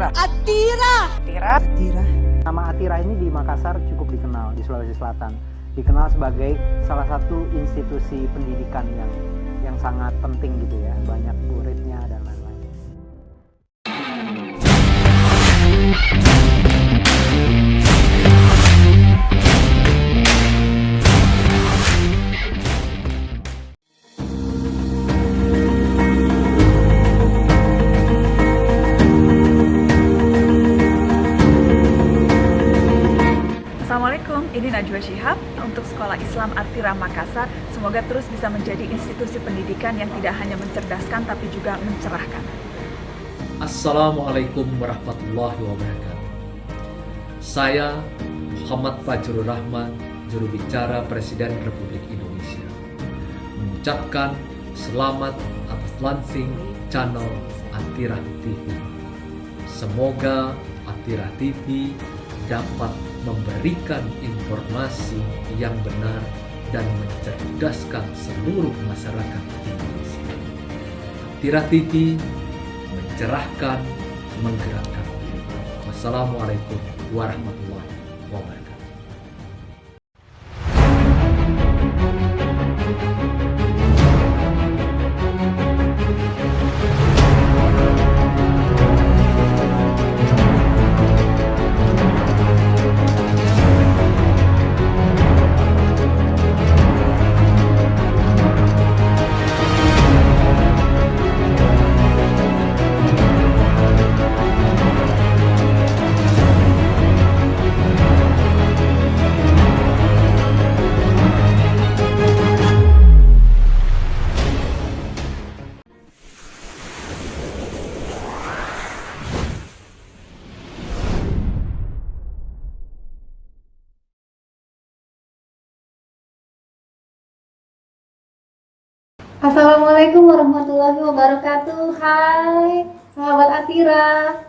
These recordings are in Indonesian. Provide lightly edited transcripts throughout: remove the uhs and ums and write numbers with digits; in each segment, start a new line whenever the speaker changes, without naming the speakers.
Atira.
Atira.
Atira.
Atira.
Nama Atira ini di Makassar cukup dikenal di Sulawesi Selatan. Dikenal sebagai salah satu institusi pendidikan yang sangat penting gitu ya. Banyak muridnya dan lain-lain.
Assalamualaikum, ini Najwa Shihab untuk Sekolah Islam Atira Makassar. Semoga terus bisa menjadi institusi pendidikan yang tidak hanya mencerdaskan tapi juga mencerahkan.
Assalamualaikum warahmatullahi wabarakatuh. Saya Muhammad Fajrul Rahman, juru bicara Presiden Republik Indonesia, mengucapkan selamat atas launching channel Atira TV. Semoga Atira TV dapat memberikan informasi yang benar dan mencerdaskan seluruh masyarakat Indonesia. Atira TV mencerahkan, menggerakkan. Wassalamualaikum warahmatullahi wabarakatuh.
Assalamualaikum warahmatullahi wabarakatuh. Hai sahabat Atira,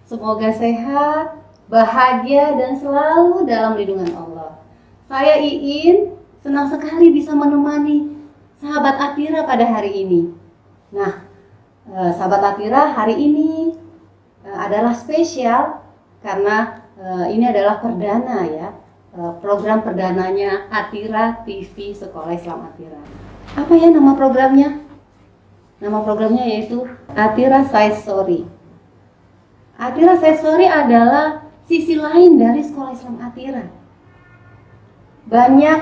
semoga sehat, bahagia dan selalu dalam lindungan Allah. Saya Iin, senang sekali bisa menemani sahabat Atira pada hari ini. Nah, sahabat Atira, hari ini adalah spesial karena ini adalah perdana ya, program perdananya Atira TV Sekolah Islam Atira. Apa ya nama programnya? Nama programnya yaitu Atira Side Story. Atira Side Story adalah sisi lain dari Sekolah Islam Atira. Banyak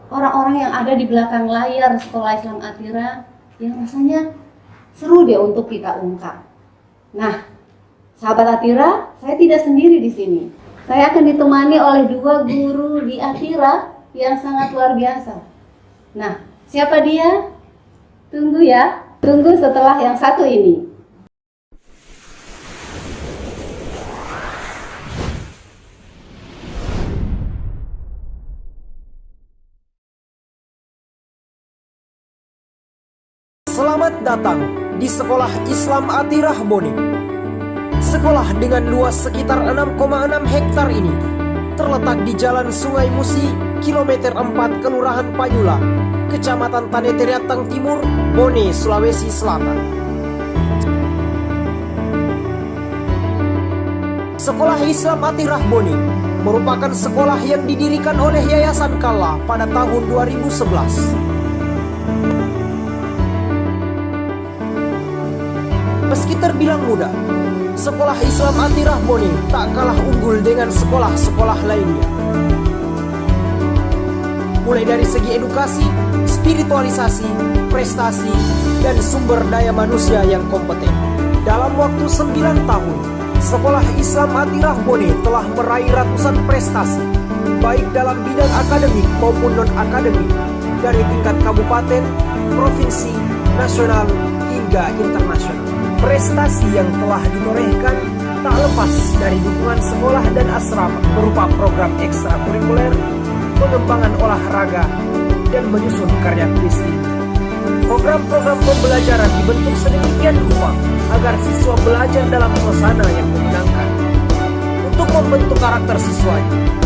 orang-orang yang ada di belakang layar Sekolah Islam Atira yang rasanya seru deh untuk kita ungkap. Nah, sahabat Atira, saya tidak sendiri di sini. Saya akan ditemani oleh dua guru di Atira yang sangat luar biasa. Nah, siapa dia? Tunggu ya, tunggu setelah yang satu ini.
Selamat datang di Sekolah Islam Atira Bone. Sekolah dengan luas sekitar 6,6 hektar ini terletak di Jalan Sungai Musi, kilometer 4, Kelurahan Panyula, Kecamatan Taneteriatang Timur, Bone, Sulawesi Selatan. Sekolah Islam Atira Bone merupakan sekolah yang didirikan oleh Yayasan Kala pada tahun 2011. Meski terbilang muda, Sekolah Islam Atira Bone tak kalah unggul dengan sekolah-sekolah lainnya. Mulai dari segi edukasi, spiritualisasi, prestasi, dan sumber daya manusia yang kompeten. Dalam waktu 9 tahun, Sekolah Islam Atira Bone telah meraih ratusan prestasi, baik dalam bidang akademik maupun non-akademik, dari tingkat kabupaten, provinsi, nasional, hingga internasional. Prestasi yang telah ditorehkan tak lepas dari dukungan sekolah dan asrama berupa program ekstrakurikuler, pengembangan olahraga, dan menyusun karya tulis. Program-program pembelajaran dibentuk sedemikian rupa agar siswa belajar dalam suasana yang menyenangkan. Untuk membentuk karakter siswa,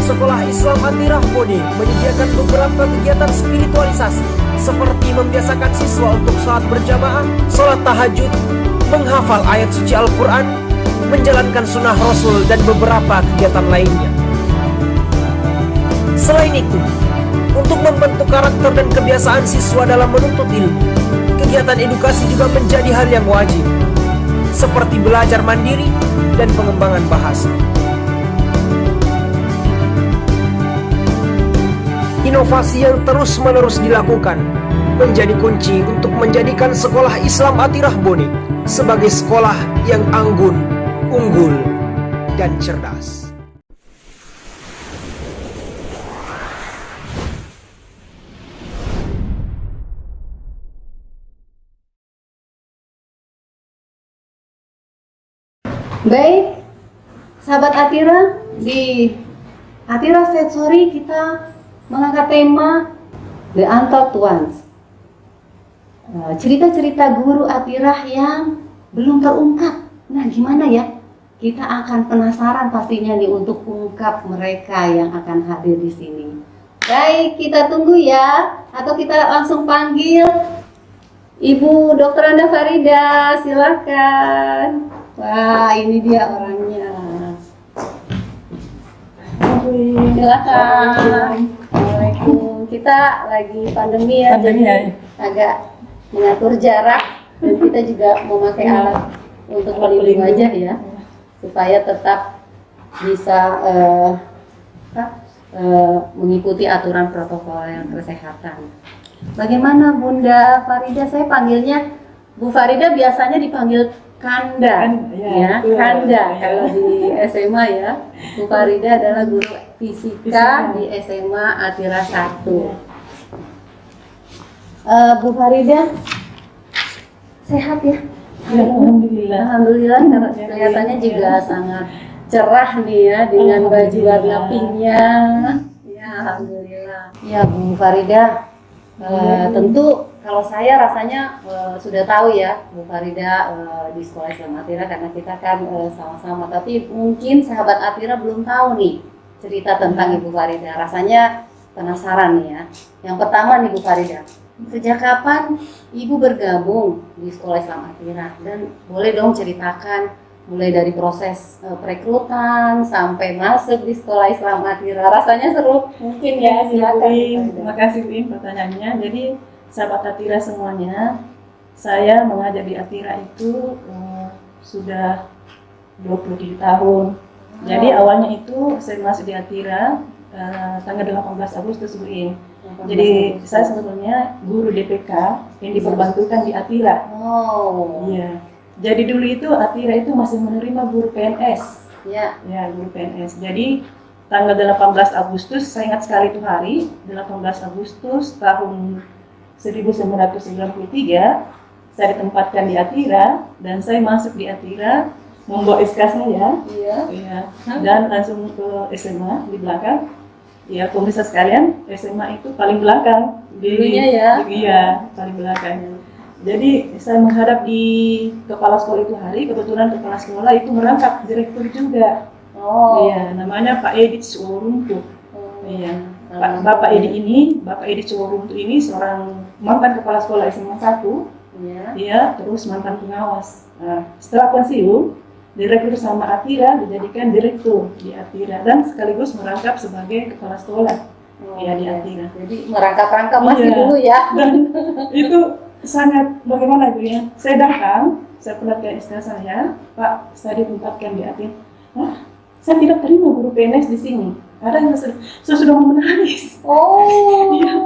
Sekolah Islam Atira Bone menyediakan beberapa kegiatan spiritualisasi seperti membiasakan siswa untuk salat berjamaah, sholat tahajud, menghafal ayat suci Al-Quran, menjalankan sunnah Rasul dan beberapa kegiatan lainnya. Selain itu, untuk membentuk karakter dan kebiasaan siswa dalam menuntut ilmu, kegiatan edukasi juga menjadi hal yang wajib, seperti belajar mandiri dan pengembangan bahasa. Inovasi yang terus-menerus dilakukan menjadi kunci untuk menjadikan sekolah Islam Atirah Bone sebagai sekolah yang anggun, unggul, dan cerdas.
Baik, sahabat Atira, di Atira Set Story kita mengangkat tema The Untold Ones. Cerita-cerita guru Atirah yang belum terungkap. Nah, gimana ya? Kita akan penasaran pastinya nih untuk ungkap mereka yang akan hadir di sini. Baik, kita tunggu ya, atau kita langsung panggil Ibu Dr. Anda Farida, silakan. Wah, ini dia orangnya. Silakan. Assalamualaikum. Kita lagi pandemi ya, jadi agak mengatur jarak dan kita juga memakai alat untuk pelindung wajah ya, supaya tetap bisa mengikuti aturan protokol yang kesehatan. Bagaimana Bunda Farida? Saya panggilnya Bu Farida, biasanya dipanggil Kanda, ya, Kanda kalau di SMA ya. Bu Farida adalah guru fisika di SMA Atira 1. Bu Farida sehat ya?
Alhamdulillah.
Alhamdulillah, karena kelihatannya juga sangat cerah nih ya dengan baju warna pinknya. Ya, alhamdulillah. Ya, Bu Farida, tentu kalau saya rasanya sudah tahu ya Bu Farida di Sekolah Islam Atira, karena kita kan sama-sama. Tapi mungkin sahabat Atira belum tahu nih cerita tentang Ibu Farida. Rasanya penasaran nih ya. Yang pertama nih Bu Farida, sejak kapan Ibu bergabung di Sekolah Islam Atira? Dan boleh dong ceritakan mulai dari proses perekrutan sampai masuk di Sekolah Islam Atira. Rasanya seru mungkin ya, silakan.
Terima kasih Win pertanyaannya. Jadi sahabat Atira semuanya, saya mengajar di Atira itu sudah 27 tahun. Jadi awalnya itu saya masuk di Atira tanggal 18 Agustus Win. Jadi saya sebetulnya guru DPK yang diperbantukan di Atira.
Oh.
Iya. Jadi dulu itu Atira itu masih menerima guru PNS.
Ya.
Ya, guru PNS. Jadi tanggal 18 Agustus, saya ingat sekali itu hari, 18 Agustus tahun 1993, saya ditempatkan di Atira dan saya masuk di Atira membawa SK saya.
Iya.
Ya, dan langsung ke SMA di belakang. Ya, pemirsa sekalian, SMA itu paling belakang.
Dulunya ya?
Iya, paling belakang. Jadi saya menghadap di kepala sekolah itu hari, kebetulan kepala sekolah itu merangkap direktur juga.
Oh.
Iya, namanya Pak Edi Ciworuntu. Iya. Bapak Edi Ciworuntu ini seorang mantan kepala sekolah SMA 1.
Iya.
Iya, terus mantan pengawas. Nah, setelah pensiun, direktur sama Atira dijadikan direktur di Atira dan sekaligus merangkap sebagai kepala sekolah. Iya, di Atira.
Jadi merangkap-rangkap masih
Iya.
dulu ya.
Dan itu sangat bagaimana itu ya? Saya datang, saya perlihatkan SK saya, Pak, saya ditempatkan di Atira. Hah? Saya tidak terima guru PNS di sini. Ada yang saya sudah mau menangis.
Oh.
Iya.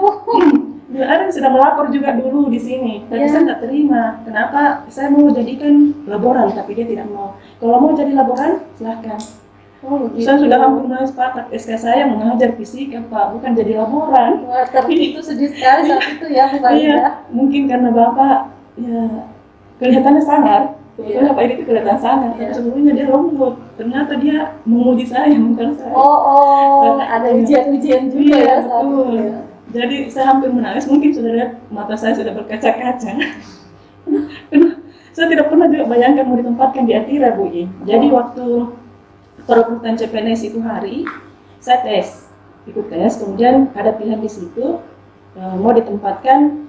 Ada yang sudah melapor juga dulu di sini, tapi
Iya.
saya tidak terima. Kenapa? Saya mau jadikan laboran, tapi dia tidak mau. Kalau mau jadi laboran, silahkan.
Oh, begitu.
Saya sudah hampir nangis, Pak. SK saya mengajar fisika, Pak, bukan jadi laboran.
Wah, tapi itu sedih sekali saat itu ya, Bu Farida.
Iya, mungkin karena Bapak ya kelihatannya sangar. Sebetulnya Pak Edi itu kelihatan sangar, tapi
Iya.
sebelumnya dia lembut. Ternyata dia memuji saya, bukan saya.
Oh, ada ujian-ujian juga
Iya,
ya saat itu.
betul.
Ya.
Jadi saya hampir menangis, mungkin sudah lihat mata saya sudah berkaca-kaca. Saya tidak pernah juga bayangkan mau ditempatkan di Atira, Bu I. Jadi waktu perekrutan CPNS itu hari, saya ikut tes, kemudian ada pilihan di situ, mau ditempatkan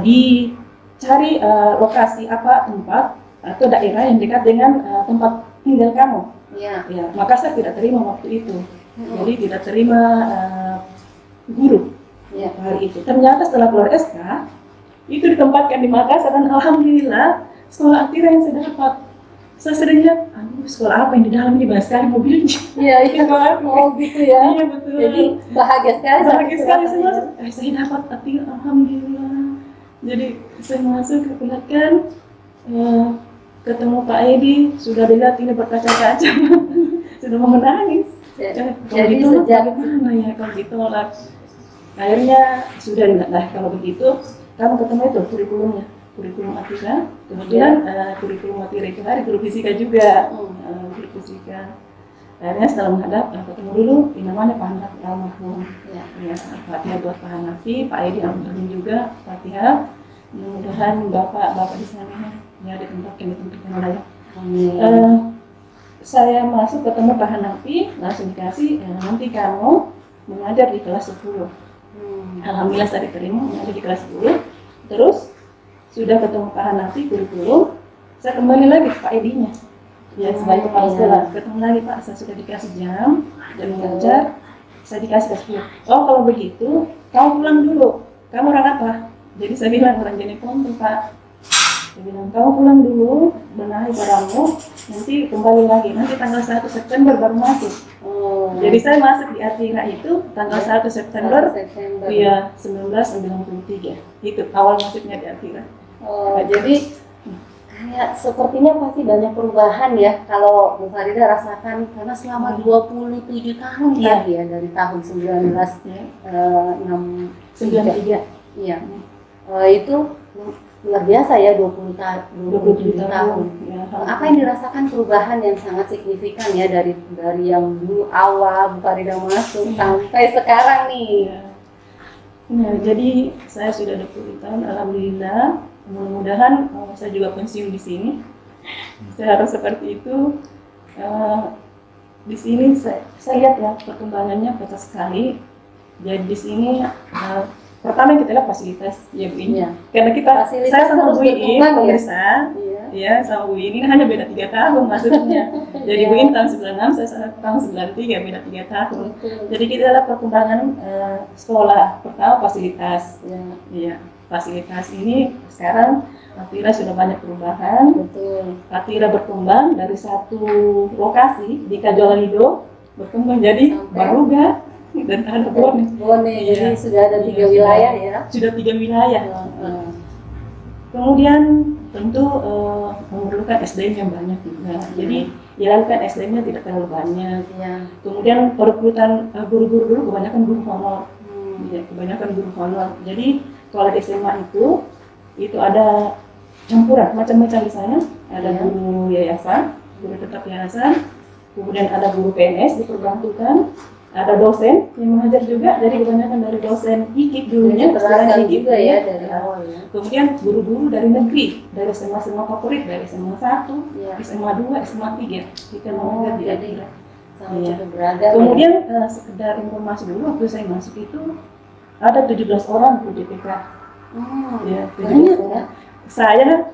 di cari lokasi apa tempat atau daerah yang dekat dengan tempat tinggal kamu.
Iya.
Ya, Makassar tidak terima waktu itu. Jadi tidak terima guru
Iya.
hari itu. Ternyata setelah keluar SK itu ditempatkan di Makassar dan alhamdulillah sekolah Atira yang saya dapat. Saya sering lihat, aduh sekolah apa yang di dalam ini banyak sekali mobilnya.
Iya, iya. Oh gitu ya.
Iya betul.
Jadi bahagia sekali.
Bahagia sekali saya
rasanya.
masuk. Saya dapat Atira, alhamdulillah. Jadi saya masuk kebetulan ketemu Pak Edi, sudah dilihat ini berkaca-kaca, sudah mau menangis. Kalau
Jadi
ditolak
sejak
bagaimana ya kalau ditolak? Akhirnya sudah nah kalau begitu kamu ketemu itu kurikulum Atira. Kemudian kurikulum Atira itu hari guru fisika juga, guru fisika. Akhirnya setelah menghadap ketemu dulu, ini namanya Pak Hanafi almarhum. Ya, Fatihah buat Pak Hanafi, Pak Edi almarhum juga Fatihah. Mudah-mudahan bapak di sana ya ditempatkan di tempat yang layak. Saya masuk ketemu Pak Hanafi, langsung dikasih nanti kamu mengajar di kelas 10. Alhamdulillah saya diterima mengajar di kelas 10. Terus sudah ketemu Pak Hanafi kurikulum, saya kembali lagi ke Pak Edi-nya. Ya sebagai kepala sekolah, ketemu lagi Pak, saya sudah dikasih jam mengajar, saya dikasih kelas 10. Oh kalau begitu, kamu pulang dulu. Kamu orang apa? Jadi saya bilang orang Jenepon tuh Pak. Saya bilang kamu pulang dulu, benahi barangmu, nanti kembali lagi. Nanti tanggal 1 September baru masuk. Jadi saya masuk di Atira itu tanggal 1 September. Iya 1993. Itu awal masuknya di Atira.
Jadi kayak sepertinya pasti banyak perubahan ya kalau Bu Farida rasakan karena selama 27 tahun tadi ya dari tahun 1993. Iya. Itu luar biasa ya 27 tahun.
Ya,
Apa yang dirasakan perubahan yang sangat signifikan ya dari yang dulu awal Bu Farida masuk sampai sekarang nih.
Ya, jadi saya sudah 20 tahun, alhamdulillah. Mudah-mudahan saya juga pensiun di sini. Saya harus seperti itu. Di sini saya lihat ya perkembangannya pesat sekali. Jadi di sini pertama yang kita lihat fasilitas ya Bu Ini. Karena saya sama Bu Ini pemirsa. Ya, sama Bu Ini hanya beda 3 tahun maksudnya. Jadi Bu Ini tahun 96, saya tahun 93, beda 3 tahun. Jadi kita lihat perkembangan sekolah. Pertama fasilitas. Ya. Fasilitas ini sekarang Atira sudah banyak perubahan.
Betul.
Atira berkembang dari satu lokasi di Kajolalido berkembang jadi Baruga dan ada Bone.
Jadi sudah ada 3 wilayah ya.
Sudah 3 wilayah. Kemudian tentu memerlukan SDM yang banyak juga. Jadi ya kan SDM-nya tidak terlalu banyak. Kemudian perekrutan guru-guru dulu kebanyakan guru honor. Ya, kebanyakan guru honor. Jadi kalau di SMA itu ada campuran macam-macam di sana. Ada guru yayasan, guru tetap yayasan, kemudian ada guru PNS diperbantukan, ada dosen yang mengajar juga. Jadi kebanyakan dari dosen IKIP dulunya,
beragam juga ya dari awal ya.
Kemudian guru-guru dari negeri, dari SMA favorit, dari SMA 1, SMA 2, SMA 3 kita mengajar di Atira.
Sangat beragam.
Kemudian sekedar informasi dulu waktu saya masuk itu ada 17 orang guru DPK. Ya, 17 orang. Saya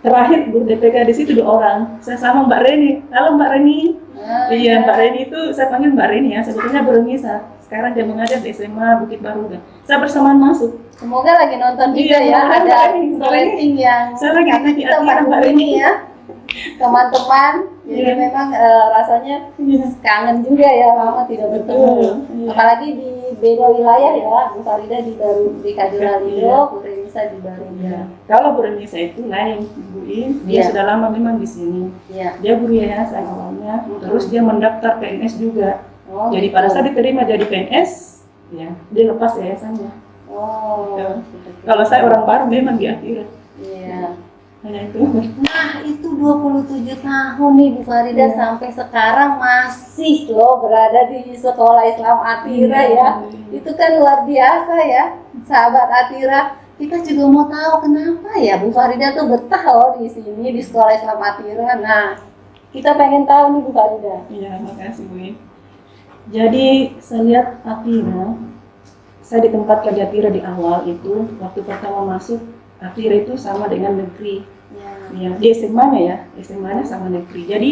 terakhir guru DPK di situ 2 orang. Saya sama Mbak Reni. Halo Mbak Reni. Iya, Mbak Reni itu saya panggil Mbak Reni ya. Sebetulnya belum bisa. Sekarang dia mengajar di SMA Bukit Baruga. Saya bersamaan masuk.
Semoga lagi nonton juga ya. Ada rating yang
saya lagi
kita Mbak Reni ya. Teman-teman, jadi memang rasanya kangen juga ya, lama tidak bertemu. Apalagi di beda wilayah ya, Bu Farida di Kajolalido, Bu Renisa di Baruga.
Kalau Bu Renisa itu lain, Bu In, dia sudah lama memang di sini. Dia guru yayasan awalnya, terus dia mendaftar PNS juga. Jadi pada saat diterima jadi PNS, ya dia lepas yayasannya. Kalau saya orang baru memang di Atira. Hanya itu.
Nah itu 27 tahun nih Bu Farida sampai sekarang masih loh berada di sekolah Islam Atira ya. Itu kan luar biasa ya sahabat Atira. Kita juga mau tahu kenapa ya Bu Farida tuh betah loh di sini di sekolah Islam Atira. Nah kita pengen tahu nih Bu Farida.
Iya makasih Bu. Jadi saya lihat Atira, saya ditempatkan di Atira di awal itu waktu pertama masuk. Atira itu sama dengan negeri. Ya, di SMA-nya ya, SMA-nya sama negeri. Jadi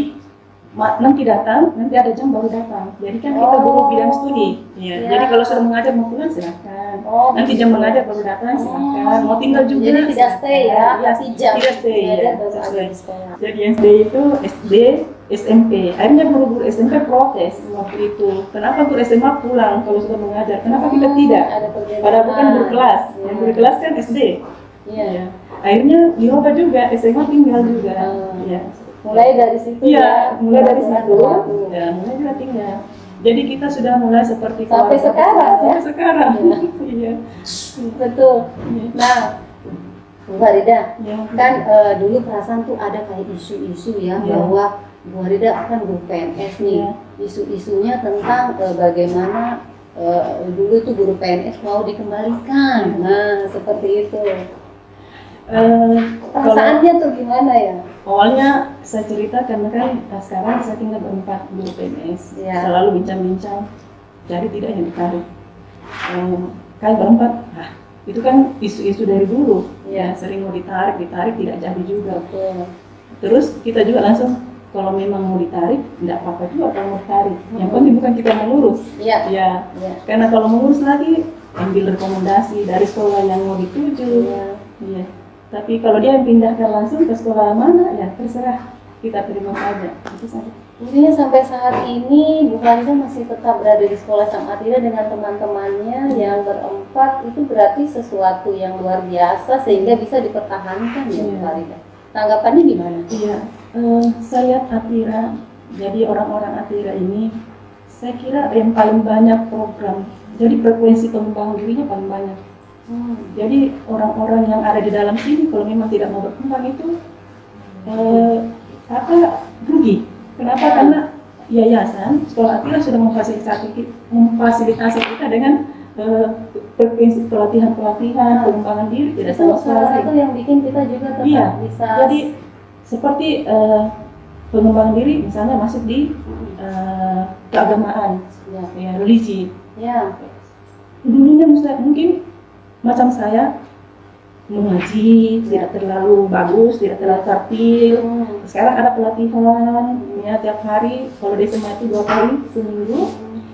nanti datang, nanti ada jam baru datang. Jadi kan kita guru bidang studi. Ya. Jadi kalau sudah mengajar mau pulang silakan. Nanti jam mengajar baru datang silakan. Mau tinggal juga.
Jadi tidak stay ya,
Ya,
kasih jam.
tidak stay ya.
Baru ada di sekolah.
Jadi yang stay itu SD, SMP. Akhirnya guru-guru SMP protes waktu itu. Kenapa guru SMA pulang kalau sudah mengajar? Kenapa kita tidak?
Ada perbedaan.
Padahal bukan guru kelas. Yang guru kelas kan SD.
Iya.
Ya. Akhirnya dirubah juga, SMA tinggal juga. Ya.
Mulai dari situ
Iya, mulai dari situ.
berlaku.
Ya, mulai juga tinggal. Jadi kita sudah mulai seperti
Sampai
keluarga
sekarang,
besar.
ya?
Sampai sekarang. Iya.
Betul. Nah, Bu Farida,
Ya.
kan dulu perasaan tuh ada kayak isu-isu ya,
Iya.
bahwa Bu Farida kan guru PNS nih.
Iya.
Isu-isunya tentang bagaimana dulu tuh guru PNS mau dikembalikan. Nah, seperti itu.
Kalau
Perasaannya tuh gimana ya?
awalnya saya cerita karena kan sekarang saya tinggal berempat guru PNS.
Iya.
Selalu bincang-bincang, jadi tidak yang ditarik. Kan berempat, itu kan isu-isu dari dulu.
Iya.
Ya, sering mau ditarik tidak jadi juga.
Betul.
Terus kita juga langsung kalau memang mau ditarik, tidak apa-apa juga kalau mau ditarik. Yang penting bukan kita mengurus.
Iya.
Ya,
Iya.
karena kalau mengurus lagi ambil rekomendasi dari sekolah yang mau dituju.
Iya.
Iya. Tapi kalau dia pindahkan langsung ke sekolah mana, ya terserah, kita terima saja. Itu saja.
Intinya sampai saat ini Bu Farida masih tetap berada di sekolah Islam Atira dengan teman-temannya yang berempat. Itu berarti sesuatu yang luar biasa sehingga bisa dipertahankan ya Bu
Iya.
Farida. Tanggapannya gimana?
Iya, saya lihat Atira, jadi orang-orang Atira ini, saya kira yang paling banyak program, jadi frekuensi pengembangan dirinya paling banyak. Jadi orang-orang yang ada di dalam sini kalau memang tidak mau berkembang itu rugi. Kenapa? Karena yayasan sekolah Atira sudah memfasilitasi kita dengan frekuensi pelatihan pengembangan diri tidak
Itu
sama
salah satu
sekali.
yang bikin kita juga tetap
Iya.
bisa.
Jadi seperti pengembangan diri misalnya masuk di keagamaan,
ya,
ya, religi.
ya,
Dulunya mungkin macam saya mengaji tidak terlalu bagus, tidak terlalu tertil. Sekarang ada pelatihan, ya tiap hari. Kalau di SMA itu 2 kali seminggu,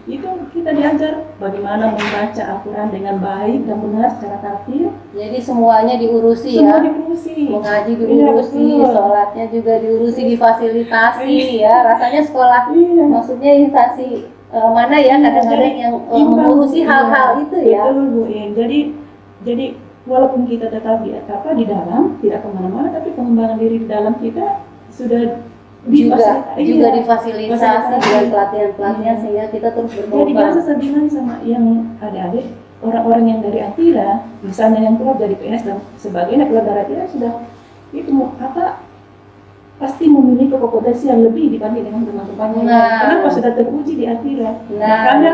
itu kita diajar bagaimana membaca Al-Quran dengan baik dan benar secara tertil.
Jadi semuanya diurusi
Semua
ya.
diurusi.
Mengaji
Iya,
diurusi,
betul.
sholatnya juga diurusi, difasilitasi ya. Rasanya sekolah,
Iya.
maksudnya instansi mana ya kadang-kadang yang mengurusi hal-hal itu ya.
Betul Bu In. Jadi walaupun kita tetap di dalam, tidak kemana-mana, tapi pengembangan diri di dalam kita sudah
juga difasilitasi
Fasilitasi.
dengan pelatihan-pelatihan sehingga kita terus
Jadi biasa
berkembang.
saya bilang sama yang adik-adik, orang-orang yang dari Atira, misalnya yang keluar dari PNS dan sebagainya keluar dari Atira sudah itu pasti memiliki kompetensi yang lebih dibanding dengan teman-temannya.
Nah.
Kenapa sudah teruji di Atira?
Nah.
Makanya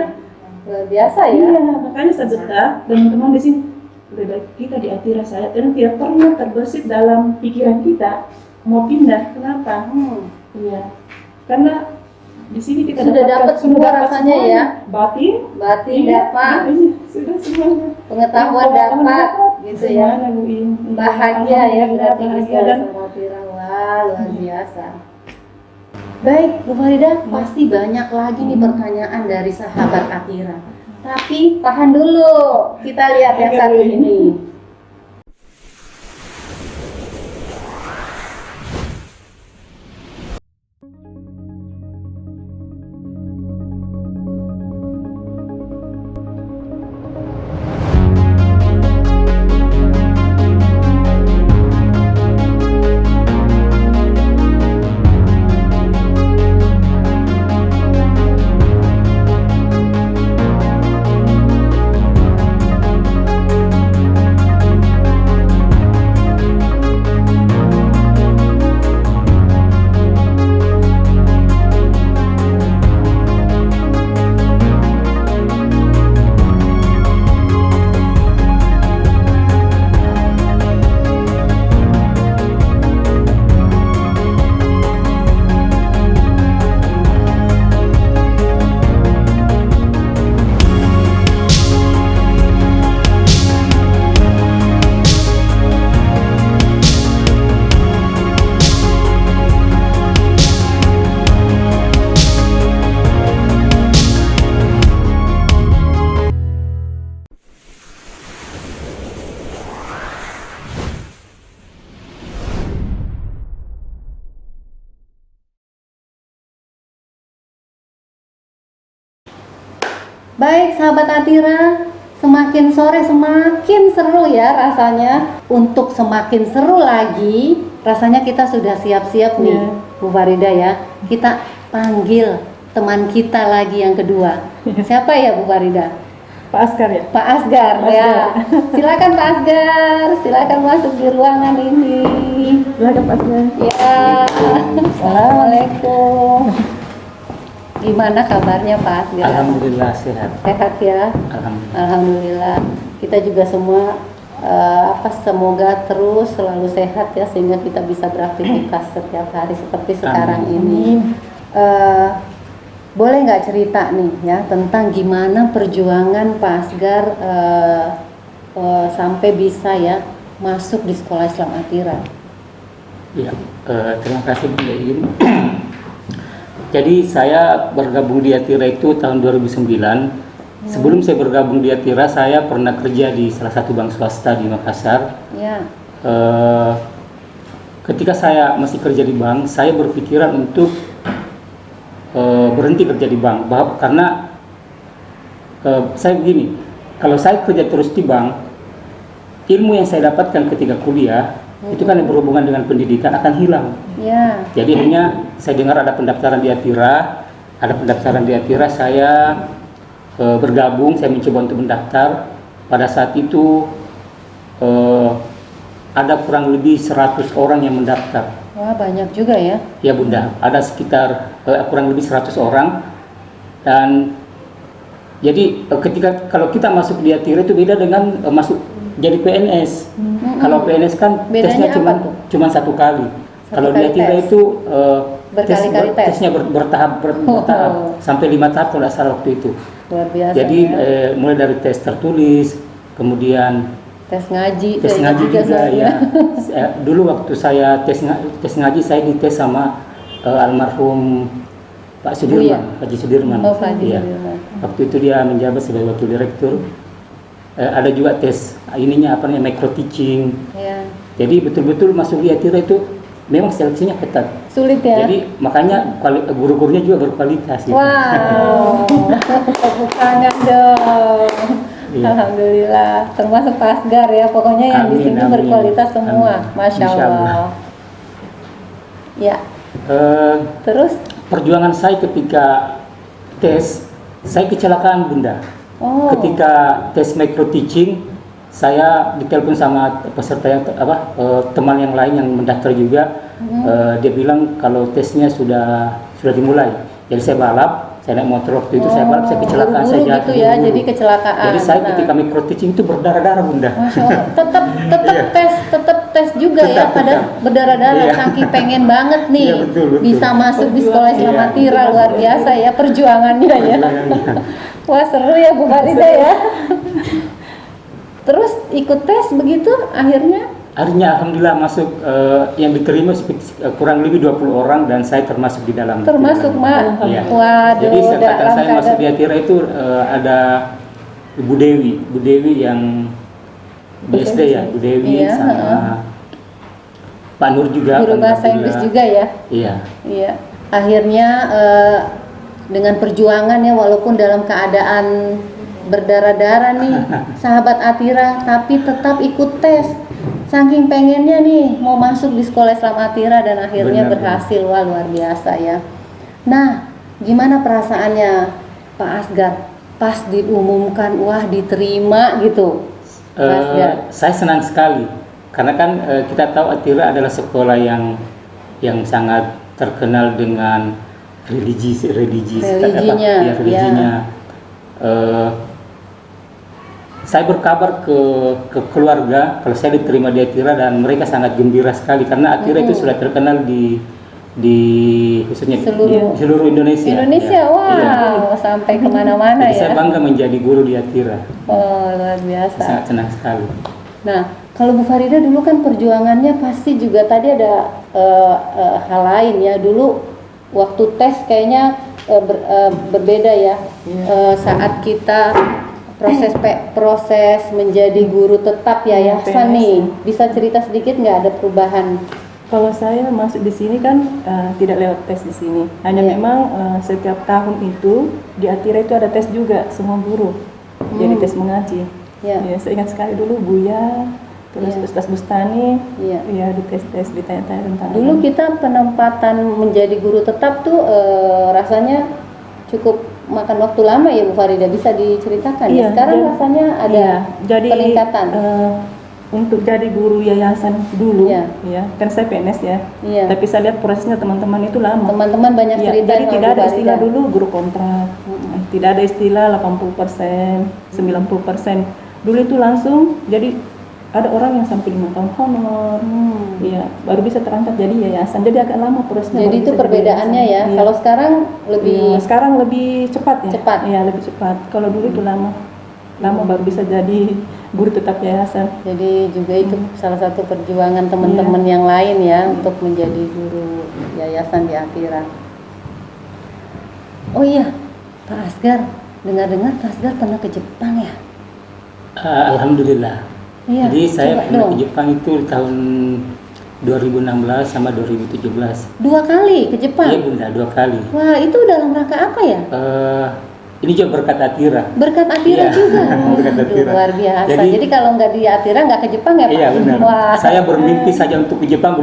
Luar biasa ya.
iya, makanya saya betah teman-teman di sini. Lebih baik kita di Atira saya dan tidak pernah terbesit dalam pikiran kita mau pindah. Kenapa? Iya, karena di sini kita
Sudah dapat semua rasanya
semuanya.
ya.
Batin
Batin
iya,
dapat,
iya, sudah semuanya.
pengetahuan dapat, gitu ya.
Semuanya, Bu In.
Bahagia ya berarti di
Bahagia
sekolah
dan
Islam Atira. Wah, luar biasa. Baik, Bu Farida, pasti banyak lagi nih pertanyaan dari sahabat Atira. Tapi tahan dulu, kita lihat yang
Oke,
satu
Bu In.
ini. Baik sahabat Atira, semakin sore semakin seru ya rasanya. Untuk semakin seru lagi, rasanya kita sudah siap-siap nih, Bu Farida ya. Kita panggil teman kita lagi yang kedua. Siapa ya Bu Farida?
Pak Asgar ya?
Pak Asgar ya. Silakan Pak Asgar, silakan masuk di ruangan ini.
Silakan Pak Asgar.
Ya. Assalamualaikum. Gimana kabarnya Pak Asgar?
Alhamdulillah sehat.
Sehat ya.
Alhamdulillah.
Alhamdulillah. Kita juga semua semoga terus selalu sehat ya, sehingga kita bisa beraktivitas setiap hari seperti sekarang ini. Boleh nggak cerita nih ya tentang gimana perjuangan Pak Asgar sampai bisa ya masuk di Sekolah Islam Atira?
Ya, terima kasih Bu Yain. Jadi saya bergabung di Atira itu tahun 2009. Sebelum saya bergabung di Atira, saya pernah kerja di salah satu bank swasta di Makassar.
Ya.
Ketika saya masih kerja di bank, saya berpikiran untuk berhenti kerja di bank, karena saya begini, kalau saya kerja terus di bank, ilmu yang saya dapatkan ketika kuliah itu kan yang berhubungan dengan pendidikan akan hilang.
Ya.
Jadi akhirnya saya dengar ada pendaftaran di Atira, saya bergabung, saya mencoba untuk mendaftar. Pada saat itu ada kurang lebih 100 orang yang mendaftar.
Wah, banyak juga ya.
Ya Bunda, ada sekitar kurang lebih 100 orang. Dan jadi kalau kita masuk di Atira itu beda dengan masuk jadi PNS. Kalau PNS kan
Bedanya
tesnya cuma satu kali. Kalau di
kali
Atira
tes.
itu
Berkali-kali tes.
tesnya bertahap sampai 5 tahap kalau tidak salah waktu itu.
Luar biasa.
Jadi
ya.
mulai dari tes tertulis, kemudian
tes ngaji
juga
soalnya.
ya. Dulu waktu saya tes ngaji, saya dites sama almarhum Pak Sudirman, Haji Sudirman.
Oh, Pak Haji
Iya.
Sudirman.
Waktu itu dia menjabat sebagai wakil direktur. Ada juga tes micro teaching.
Ya.
Jadi betul-betul masuk di Atira itu memang seleksinya ketat.
Sulit ya.
Jadi makanya guru-gurunya juga berkualitas. Gitu.
Wow. Tepuk tangan dong.
Iya.
Alhamdulillah. Termasuk Pak Asgar ya. Pokoknya yang di
Amin,
sini
amin.
berkualitas semua.
Amin.
Masya
Insya Allah.
Allah. Ya. Terus?
Perjuangan saya ketika tes, saya kecelakaan Bunda.
Oh.
Ketika tes micro teaching, saya ditelepon sama peserta yang teman yang lain yang mendaftar juga. Dia bilang kalau tesnya sudah dimulai. Jadi saya balap, saya naik motor waktu itu, saya balap, saya kecelakaan, saya
Buru-buru
jatuh.
gitu ya, jadi kecelakaan.
Jadi saya
Nah.
ketika micro teaching itu berdarah-darah Bunda.
Masya Allah. Tetap
Iya.
tes juga ya,
Tetap.
pada berdarah-darah.
Iya.
Saking pengen banget nih
Iya, betul.
bisa masuk di Sekolah Islam
Iya.
Atira. Luar biasa ya perjuangannya ya. Wah, seru ya Bu Farida ya. Terus ikut tes begitu akhirnya?
Akhirnya alhamdulillah masuk, yang diterima kurang lebih 20 orang dan saya termasuk di dalam.
Termasuk Mak.
Iya.
Waduh,
Jadi seangkatan
dalam
saya masuk
keadaan-
di Atira itu ada Bu Dewi yang BSD ya, Bu Dewi
Iya,
sama Pak Nur juga.
Guru bahasa Inggris juga ya.
Iya.
Iya. Akhirnya dengan perjuangan ya, walaupun dalam keadaan berdarah-darah nih sahabat Atira, tapi tetap ikut tes. Saking pengennya nih mau masuk di Sekolah Islam Atira dan akhirnya
Benar.
berhasil. Wah, luar biasa ya. Nah, gimana perasaannya Pak Asgar pas diumumkan wah diterima gitu? Pak Asgar.
Saya senang sekali karena kan kita tahu Atira adalah sekolah yang sangat terkenal dengan religinya. Saya berkabar ke keluarga kalau saya diterima di Atira dan mereka sangat gembira sekali karena Atira itu sudah terkenal di khususnya di seluruh Indonesia.
Wow,
Iya.
sampai kemana-mana
Jadi
ya.
saya bangga menjadi guru di Atira.
Oh, luar biasa.
Sangat senang sekali.
Nah, kalau Bu Farida dulu kan perjuangannya pasti juga tadi ada hal lain ya. Dulu waktu tes kayaknya berbeda ya. Saat kita proses menjadi guru tetap ya Yayasan nih, bisa cerita sedikit nggak ada perubahan
Kalau saya masuk di sini kan tidak lewat tes di sini. Hanya
Iya.
memang setiap tahun itu di Atira itu ada tes juga semua guru. Jadi tes mengaji.
Iya.
Ya, saya ingat sekali dulu Buya, terus
Iya.
Ustaz Bustani,
Iya.
ya di tes ditanya-tanya tentang
Dulu kita penempatan menjadi guru tetap tuh rasanya cukup makan waktu lama ya Bu Farida, bisa diceritakan ya?
Iya,
Sekarang
jadi-
rasanya ada
Iya, jadi
peningkatan.
Untuk jadi guru yayasan dulu,
Iya.
ya kan saya PNS ya.
Iya.
Tapi saya lihat prosesnya teman-teman itu lama.
Teman-teman banyak
Ya,
cerita
jadi
sama
tidak
Bu
ada
Farida.
istilah dulu guru kontrak, tidak ada istilah 80%, 90%. Dulu itu langsung, jadi ada orang yang sampai 5 tahun honor, iya, baru bisa terangkat jadi yayasan. Jadi agak lama prosesnya.
Jadi
baru
itu
bisa jadi
perbedaannya ya.
yayasan. Iya.
Kalau sekarang lebih
Iya, sekarang lebih cepat ya.
Cepat.
Iya, lebih cepat. Kalau dulu itu lama baru bisa jadi guru tetap yayasan.
jadi juga itu salah satu perjuangan teman-teman yang lain ya untuk menjadi guru yayasan di Atira. Oh iya, Pak Asgar, dengar-dengar Pak Asgar pernah ke Jepang ya?
Alhamdulillah.
Iya.
Jadi saya
coba
pernah
dong.
ke Jepang itu di tahun 2016 sama 2017.
2 kali ke Jepang.
Iya Bunda, 2 kali.
Wah, itu dalam rangka apa ya?
Ini juga berkat Atira.
Berkat Atira
Iya,
juga.
berkat
Aduh,
Atira.
luar biasa. Jadi,
Jadi-
kalau nggak di Atira nggak ke Jepang ya Pak?
Iya benar.
Wah,
Saya bermimpi saja untuk ke Jepang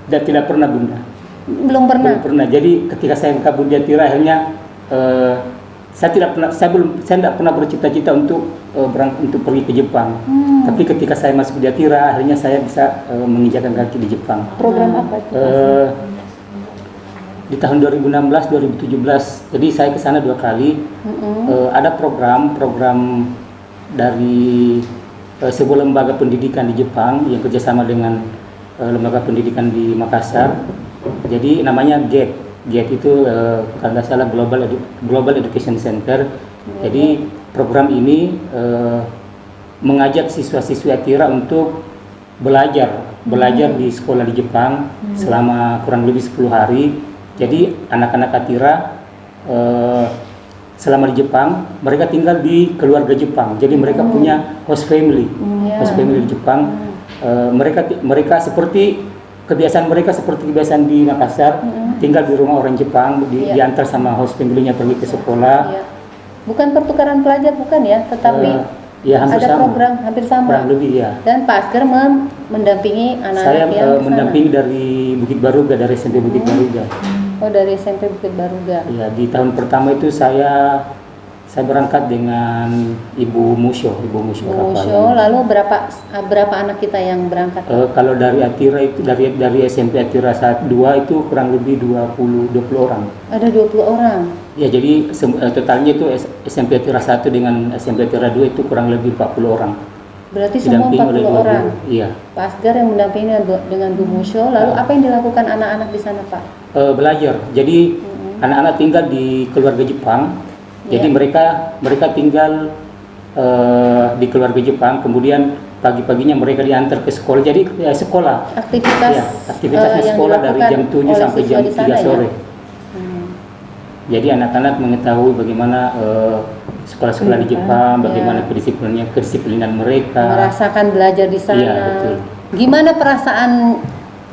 tidak pernah Bunda.
belum pernah.
Belum pernah. Jadi ketika saya kabur di Atira akhirnya saya tidak pernah bercita-cita untuk untuk pergi ke Jepang. Tapi ketika saya masuk di Atira akhirnya saya bisa menginjakan kaki di Jepang.
Program apa itu?
Di tahun 2016-2017. Jadi saya ke sana 2 kali. Ada program dari sebuah lembaga pendidikan di Jepang yang kerjasama dengan lembaga pendidikan di Makassar. Jadi namanya GET. GET itu kalau nggak salah Global Education Center. Jadi program ini mengajak siswa-siswi Atira untuk belajar di sekolah di Jepang selama kurang lebih 10 hari. Jadi anak-anak Atira selama di Jepang mereka tinggal di keluarga Jepang. Jadi mereka punya host family di Jepang. Mereka seperti kebiasaan di Makassar, tinggal di rumah orang Jepang, diantar sama host family-nya pergi ke sekolah.
Iya. Bukan pertukaran pelajar, bukan ya, tetapi
Ya, hampir
ada
sama.
program hampir sama.
Kurang lebih ya.
Dan Pak Asgar mendampingi
Saya
anak-anak yang kesana.
mendampingi dari Bukit Baruga, dari SMP Bukit Baruga.
Oh, dari SMP Bukit Baruga.
Ya, di tahun pertama itu saya berangkat dengan Ibu Musyo
Musyo, lalu berapa anak kita yang berangkat?
kalau dari Atira itu dari SMP Atira 1-2 itu kurang lebih 20 orang.
Ada 20 orang.
Ya, jadi totalnya itu SMP Atira 1 dengan SMP Atira 2 itu kurang lebih 40 orang.
Berarti semua
Didampingi oleh
40
dua
orang.
guru. Iya.
Pak Asgar yang mendampingi dengan Bu Musyo, lalu apa yang dilakukan anak-anak di sana, Pak?
Belajar. Jadi anak-anak tinggal di keluarga Jepang. Jadi
Iya.
mereka tinggal di keluarga Jepang. Kemudian pagi-paginya mereka diantar ke sekolah. Jadi sekolah. Aktivitasnya
yang
sekolah dari
dilakukan
jam 7
oleh
sampai
siswa
jam
di
3
sana, ya?
sore. Jadi anak-anak mengetahui bagaimana sekolah-sekolah di Jepang, bagaimana kedisiplinan mereka.
Merasakan belajar di sana.
Iya, betul.
Gimana perasaan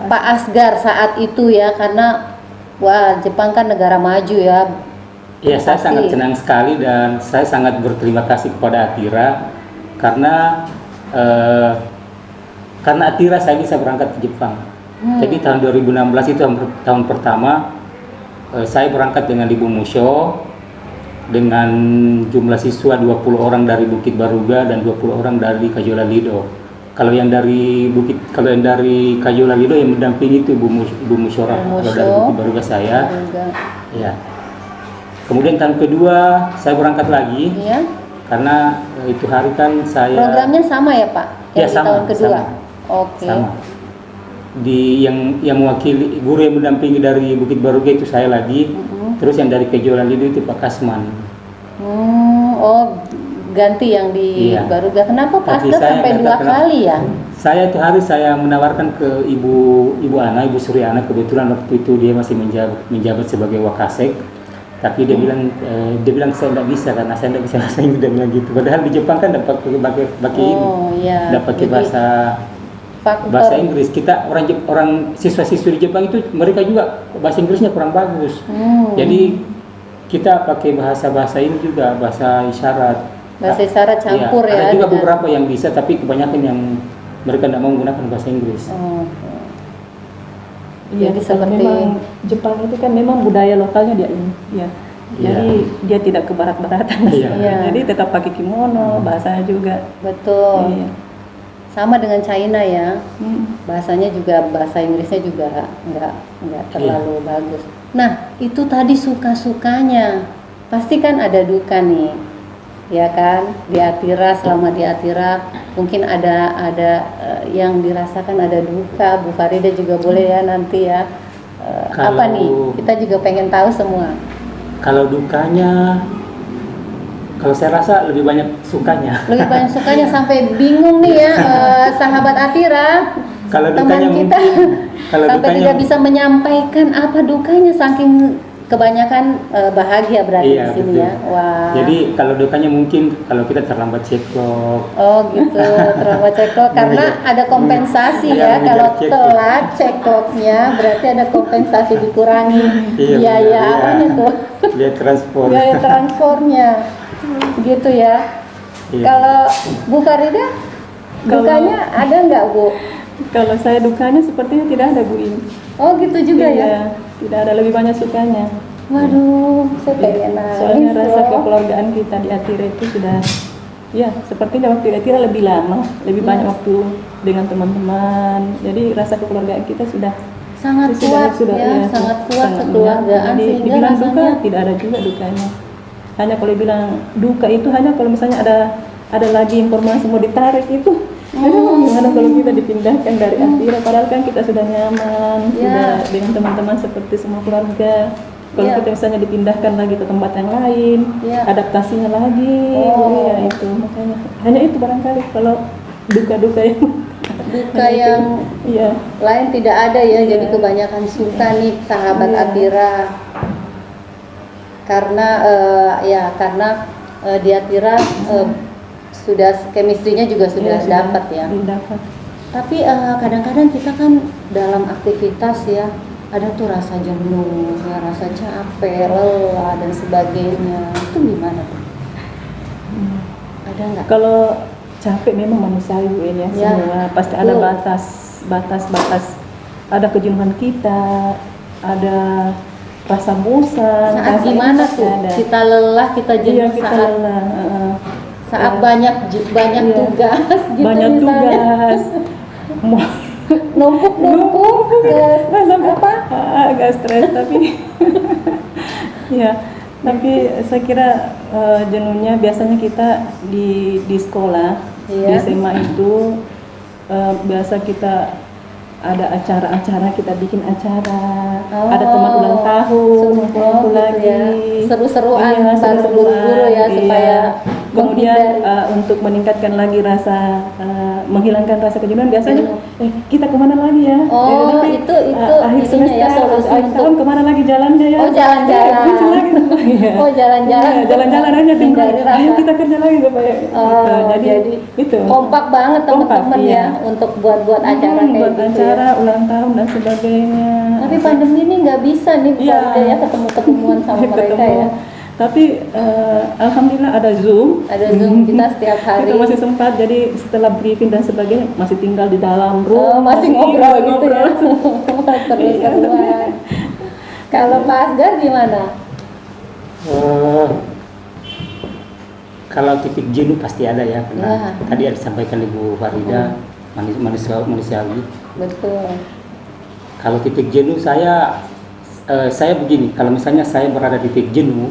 Pak Asgar saat itu ya? Karena wah, Jepang kan negara maju ya.
Ya, saya
Pasti.
sangat senang sekali dan saya sangat berterima kasih kepada Atira karena Atira saya bisa berangkat ke Jepang. Jadi tahun 2016 itu tahun pertama saya berangkat dengan Ibu Musyo dengan jumlah siswa 20 orang dari Bukit Baruga dan 20 orang dari Kajola Lido. Kalau yang dari Kajola Lido yang mendampingi itu Ibu Musyora. Kalau dari Bukit Baruga saya. Ya. Kemudian tahun kedua saya berangkat lagi.
Iya.
Karena itu hari kan saya.
Programnya sama ya Pak?
Ya,
Yang di
sama,
tahun kedua.
sama.
Oke.
Sama. Yang mewakili guru yang mendampingi dari Bukit Baruga itu saya lagi. Terus yang dari Kajola Lido itu Pak Kasman.
Oh, ganti yang di
Iya.
Baruga. Kenapa Pak
Tapi
Asgar
saya
sampai
nggak
2
tahu kenapa.
kali ya?
Saya itu hari saya menawarkan ke Ibu Ana, Ibu Suryana, kebetulan waktu itu dia masih menjabat sebagai Wakasek. Tapi dia bilang saya tidak bisa karena saya tidak bisa bahasa Inggris, dia bilang gitu. Padahal di Jepang kan dapat pakai ini,
Oh iya.
dapat pakai
Jadi,
bahasa
faktor.
Bahasa Inggris kita orang siswa-siswi di Jepang itu mereka juga bahasa Inggrisnya kurang bagus. Jadi kita pakai bahasa ini juga, bahasa isyarat.
Bahasa isyarat campur
Ada
ya.
juga
dengan-
beberapa yang bisa, tapi kebanyakan yang mereka tidak mau menggunakan bahasa Inggris.
Oh,
Iya,
Jadi
kalau
seperti-
memang Jepang itu kan memang budaya lokalnya dia ini, ya. Jadi dia tidak ke barat-baratan,
Iya.
jadi tetap pakai kimono, bahasanya juga.
betul.
Iya.
Sama dengan China ya.
Hmm.
Bahasanya juga, bahasa Inggrisnya juga nggak terlalu bagus. Nah, itu tadi suka-sukanya. Pasti kan ada duka nih. Ya kan? Di Atira, selama di Atira mungkin ada yang dirasakan ada duka. Bu Farida juga boleh ya nanti ya. Apa
Kalau-
nih? Kita juga pengen tahu semua.
Kalau dukanya, kalau saya rasa lebih banyak sukanya.
Lebih banyak sukanya sampai bingung nih ya, sahabat Atira.
Kalau
Teman
dukanya
kita
kalau
sampai
dukanya-
tidak bisa menyampaikan apa dukanya, saking kebanyakan bahagia berarti
Iya,
di sini
betul.
ya. Wah.
Jadi kalau dukanya mungkin kalau kita terlambat cekok.
Oh gitu, terlambat cekok karena ada kompensasi
Iya,
ya.
mengejar
Kalau
cekok.
telat cekoknya berarti ada kompensasi dikurangi.
Iya,
Biaya
benar,
apanya
iya.
tuh?
Biaya transport.
Biaya transfernya. Gitu ya.
Iya.
Kalau Bu Farida, dukanya ada nggak Bu?
Kalau saya dukanya sepertinya tidak ada, Bu ini.
Oh gitu juga ya.
Iya, tidak ada, lebih banyak sukanya.
Waduh, saya pengen
Soalnya
nangis
rasa
loh.
kekeluargaan kita di Atira itu sudah, ya sepertinya waktu di Atira lebih lama, lebih
Iya.
banyak waktu dengan teman-teman. Jadi rasa kekeluargaan kita sudah
Sangat kuat ya,
iya,
sangat kuat
sangat
kekeluargaan
Jadi
sehingga
dibilang duka
rasanya
tidak ada juga dukanya. Hanya kalau bilang duka itu hanya kalau misalnya ada lagi informasi mau ditarik itu. Aduh, gimana kalau kita dipindahkan dari Atira, padahal kan kita sudah nyaman,
Ya.
sudah dengan teman-teman seperti semua keluarga. Kalau
Ya.
kita misalnya dipindahkan lagi ke tempat yang lain,
Ya.
adaptasinya lagi,
Oh.
ya itu makanya. Hanya itu barangkali kalau duka-duka yang
duka yang
iya.
lain tidak ada ya.
Iya.
Jadi kebanyakan suka nih sahabat
Iya.
Atira. Karena di Atira sudah chemistry-nya juga sudah
Iya,
dapat ya.
Didapat.
Tapi kadang-kadang kita kan dalam aktivitas ya ada tuh rasa jenuh, ya, rasa capek, lelah dan sebagainya. Itu gimana? Ada nggak?
Kalau capek memang manusiawi Bu, ya,
Ya,
semua pasti ada
betul.
batas, ada kejenuhan kita, ada rasa bosan.
Saat
rasa
gimana
pasti
tuh?
ada.
Kita lelah, kita
Iya,
jenuh
kita
saat
lelah,
saat
Ya.
banyak
Iya.
tugas gitu
banyak
misalnya.
tugas.
numpuk
Sampai apa? Agak stres tapi ya, tapi saya kira jenuhnya biasanya kita di sekolah,
Iya.
di SMA itu biasa kita ada acara-acara, kita bikin acara, ada teman ulang tahun,
gitu
kumpul lagi,
ya. Seru-seruan
Iya,
bareng
seru-seruan,
guru-guru ya,
iya.
supaya
Kemudian
menghindari.
untuk meningkatkan lagi rasa, menghilangkan rasa kejenuhan biasanya,
Jenuh.
kita kemana lagi ya?
Oh,
nanti,
itu
akhir
ininya ya,
semester,
solusi
akhir
untuk-
tahun kemana lagi jalannya ya?
Oh, jalan-jalan.
Muncul lagi tuh. Iya.
Oh, jalan-jalan.
Iya, jalan-jalan aja timbul.
Hindari rasa.
Ayo kita kerja lagi supaya.
Oh, jadi
itu.
kompak banget teman-teman
Kompak,
ya
iya.
untuk buat acara kayak
buat
gitu
acara,
ya.
ulang tahun dan sebagainya.
Tapi pandemi ini nggak bisa nih Bu
Iya.
Farida ya ketemu-ketemuan sama mereka
Ketemu.
ya.
Tapi alhamdulillah ada Zoom.
Ada Zoom kita setiap hari.
Kita masih sempat, jadi setelah briefing dan sebagainya masih tinggal di dalam room.
Masih ngobrol gitu ya.
ngobrol.
Seru-seruan. Kalau Pak Asgar gimana?
Kalau titik jenuh pasti ada ya, karena
Ya.
tadi ada disampaikan Ibu Farida, manusiawi.
Betul.
Kalau titik jenuh saya begini, kalau misalnya saya berada di titik jenuh,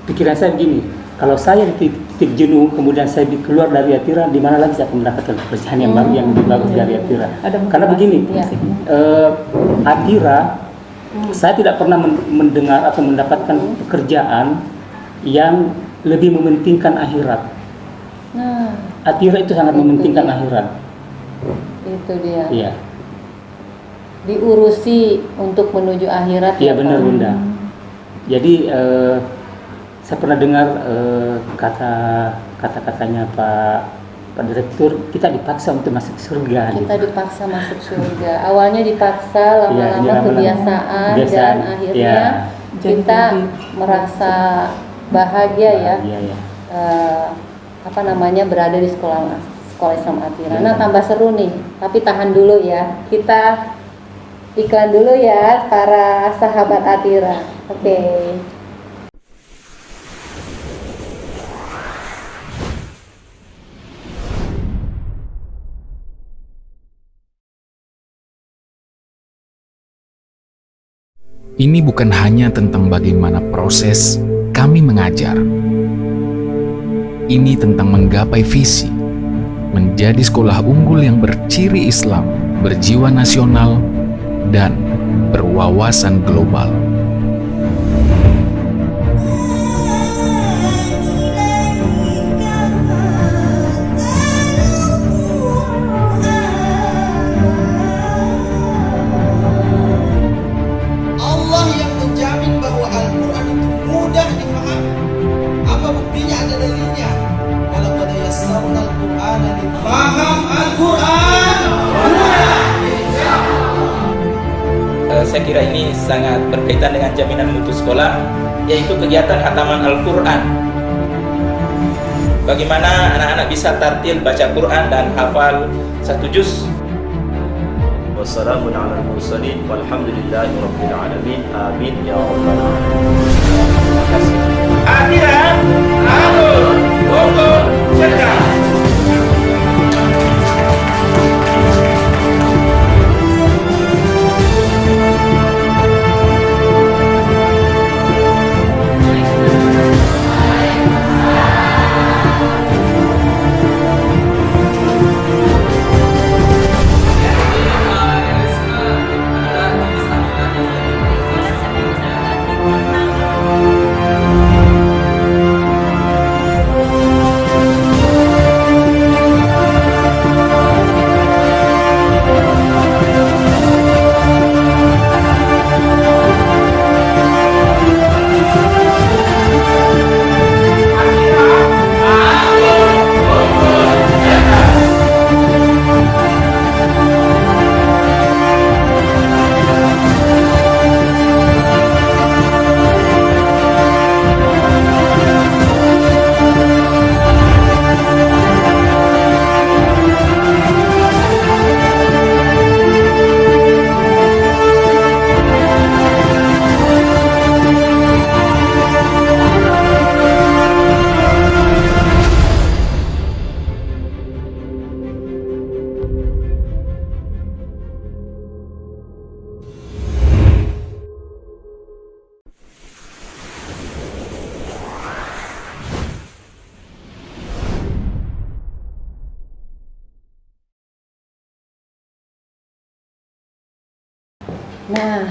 pikiran saya begini, kalau saya di titik jenuh, kemudian saya keluar dari Atira, di mana lagi saya akan mendapatkan pekerjaan yang baru, yang lebih bagus dari Atira.
Ada
Karena
motivasi,
begini,
ya.
Atira, saya tidak pernah mendengar atau mendapatkan pekerjaan yang lebih mementingkan akhirat.
Nah,
Atira itu sangat
Itu
mementingkan
dia.
akhirat.
itu dia.
Iya,
Diurusi untuk menuju akhirat.
iya
ya,
benar
Pak?
Bunda. Jadi saya pernah dengar kata-katanya Pak Pak Direktur, kita dipaksa untuk masuk surga.
Kita
gitu.
dipaksa masuk surga. Awalnya dipaksa, lama-lama
Iya,
kebiasaan, dan
kebiasaan.
akhirnya
Jadi
kita
lebih
merasa bahagia ya.
Iya, iya.
Berada di sekolah Islam Atira.
Iya.
Nah, tambah seru nih. Tapi tahan dulu ya. Kita iklan dulu ya para sahabat Atira. Oke.
Ini bukan hanya tentang bagaimana proses kami mengajar. Ini tentang menggapai visi, menjadi sekolah unggul yang berciri Islam, berjiwa nasional, dan berwawasan global.
Allah yang menjamin bahwa Al-Quran itu mudah difahami. Apa buktinya? Ada dalilnya. Kalau pada yassarna Al-Quran faham Al-Quran.
Saya kira ini sangat berkaitan dengan jaminan mutu sekolah, yaitu kegiatan khataman Al-Quran. Bagaimana anak-anak bisa tartil baca Quran dan hafal 1 juz.
Wassalamun ala al-mursalin walhamdulillahi rabbil alamin. Amin ya rabbal alamin. Terima kasih.
Atira, Alur, Bogor, Cekar.
Nah,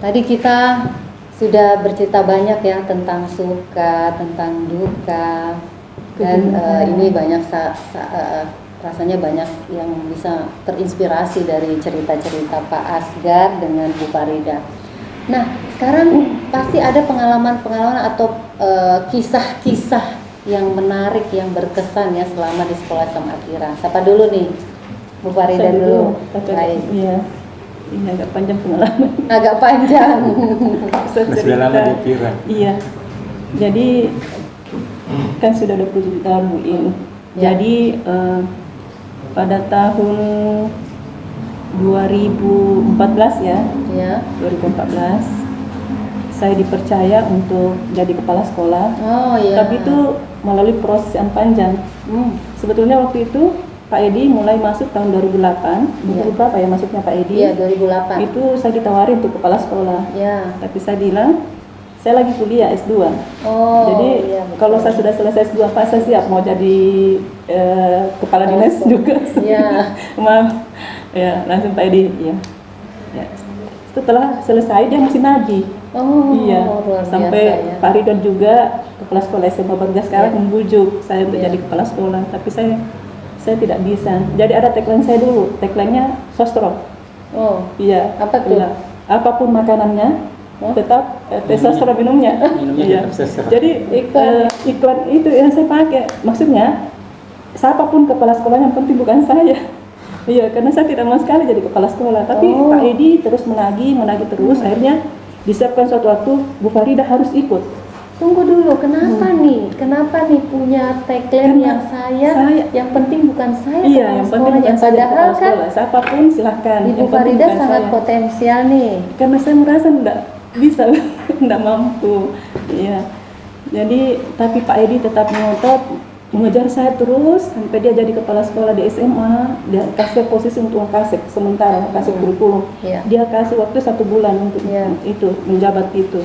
tadi kita sudah bercerita banyak ya tentang suka, tentang duka, dan ini banyak rasanya banyak yang bisa terinspirasi dari cerita-cerita Pak Asgar dengan Bu Farida. Nah, sekarang pasti ada pengalaman-pengalaman atau kisah-kisah yang menarik, yang berkesan ya selama di Sekolah Islam Atira. Siapa dulu nih? Bu Farida dulu. Baik.
Iya. Ini agak panjang pengalaman.
Agak panjang.
Masih lama di Atira.
Iya. Jadi kan sudah 27 tahun Bu In.
Ya.
Jadi pada tahun 2014 ya.
Ya.
2014 saya dipercaya untuk jadi kepala sekolah.
Oh iya.
Tapi itu melalui proses yang panjang. Sebetulnya waktu itu Pak Edi mulai masuk tahun 2008.
Iya.
Berapa ya masuknya Pak Edi?
Iya, 2008.
Itu saya ditawari untuk kepala sekolah.
Ya.
Tapi saya bilang, saya lagi kuliah S2.
Oh.
Jadi
iya, betul.
kalau saya sudah selesai S2, Pak, saya siap mau jadi kepala dinas juga.
Iya.
Maaf. Ya, langsung Pak Edi. Ya. Ya. Setelah selesai dia masih nagih.
Oh,
iya.
luar
Sampai
biasa, ya.
Pak Ridwan juga kepala sekolah SMA Bagja sekarang
Iya.
membujuk saya untuk
Iya.
jadi kepala sekolah. Tapi saya tidak bisa. Jadi ada tagline saya dulu. Tagline-nya sostro.
Oh.
Iya.
Apa tuh?
Iya. Apapun makanannya, tetap teh sostro minumnya.
Minumnya
Iya.
tetap sostro.
Jadi iklan itu yang saya pakai. Maksudnya siapapun kepala sekolah yang penting bukan saya. Iya, karena saya tidak mau sekali jadi kepala sekolah. Tapi Pak Edi terus menagih terus. Akhirnya disiapkan suatu waktu Bu Farida harus ikut.
Tunggu dulu, kenapa nih punya tagline yang saya, yang penting bukan saya
iya, yang penting bukan saya
padahal kan
sekolah. Siapapun silahkan.
Ibu Farida sangat potensial nih.
Karena saya merasa tidak bisa, tidak mampu. Iya. Jadi tapi Pak Edi tetap ngotot mengejar saya terus sampai dia jadi kepala sekolah di SMA. Dia kasih posisi untuk kasih sementara, kasih kurikulum. Dia kasih waktu 1 bulan untuk itu menjabat itu.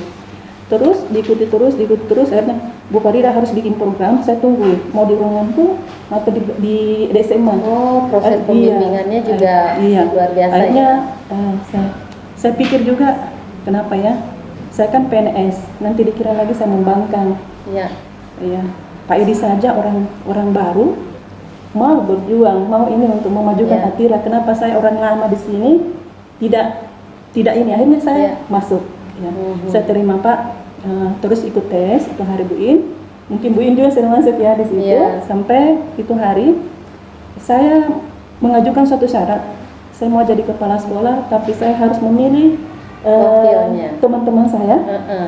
Terus diikuti terus akhirnya Bu Farida harus bikin program. Saya tunggu mau di ruangan pun atau di SMA.
Proses pembimbingannya juga luar biasa.
Akhirnya saya pikir juga kenapa ya, saya kan PNS, nanti dikira lagi saya membangkang. Iya. Pak Edi saja orang baru mau berjuang, mau ini untuk memajukan Atira. Kenapa saya orang lama di sini tidak ini? Akhirnya saya masuk. Ya. Saya terima Pak. Terus ikut tes itu hari Bu In. Mungkin Bu In juga sering masuk ya di situ. Sampai itu hari saya mengajukan suatu syarat. Saya mau jadi kepala sekolah, tapi saya harus memilih teman-teman saya,